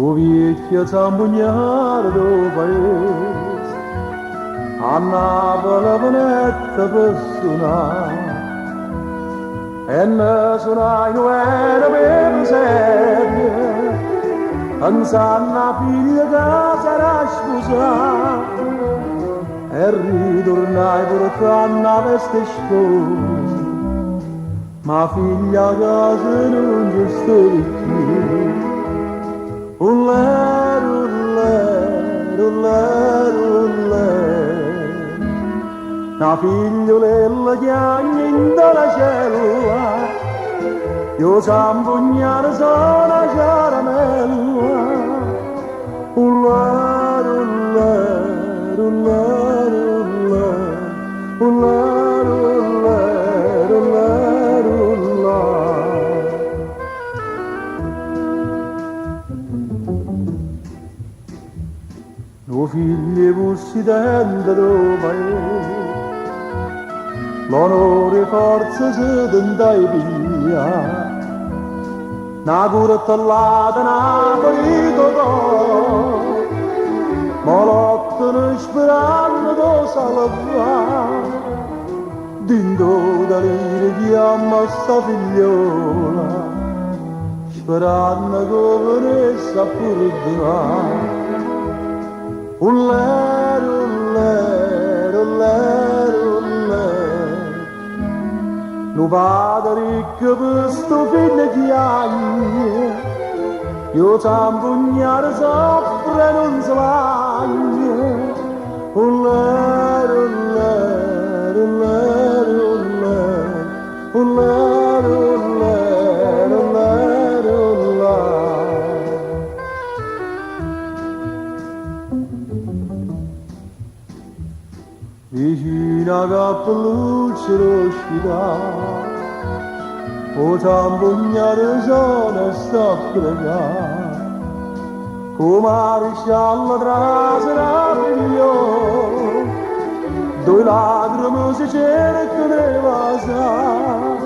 O vecchio zambugnardo paese, a Napoli venette per suonare, e ne suonai novena per serie, pensando a figlia che sarà sposata, e ritornai portando la veste sposa, ma figlia a casa non ci sto più. Ullè, ullè, ullè, ullè, una figliolella che in la cella, io s'ampugnare sono una caramella. Ullè, ullè, ullè, ullè, ullè, ullè, ullè, ullè. O figli bussi dentro do paese, l'onore e forza se tentai piglia, na cura tallata na ferito do, ma lottano sperando do salva, dindo da lire chiama sta figliola, sperando che venisse a perdonare. Ullè, ullè, ullè, ullè, nu padre ricco per sto figlio che hai, io s'ampugnare soffre e non si vaglia. Ullè, ullè, ullè, ullè, ullè, ullè, ullè, ullè. Vicino a Cappelluccio l'ospità, o s'ampugnare sono e sta a pregare, come maresciallo tra sera figlio, due lacrime si cercano di vasare,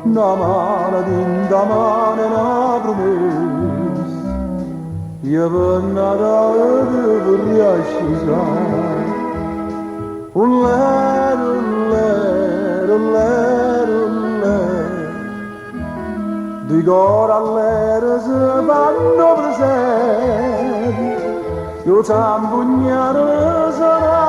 una mano dinda mano e una promessa, io per Natale devo riascisare. Ullè, ullè, ullè, ullè, di cor all'era si fanno presenti, io s'ampugnare sarà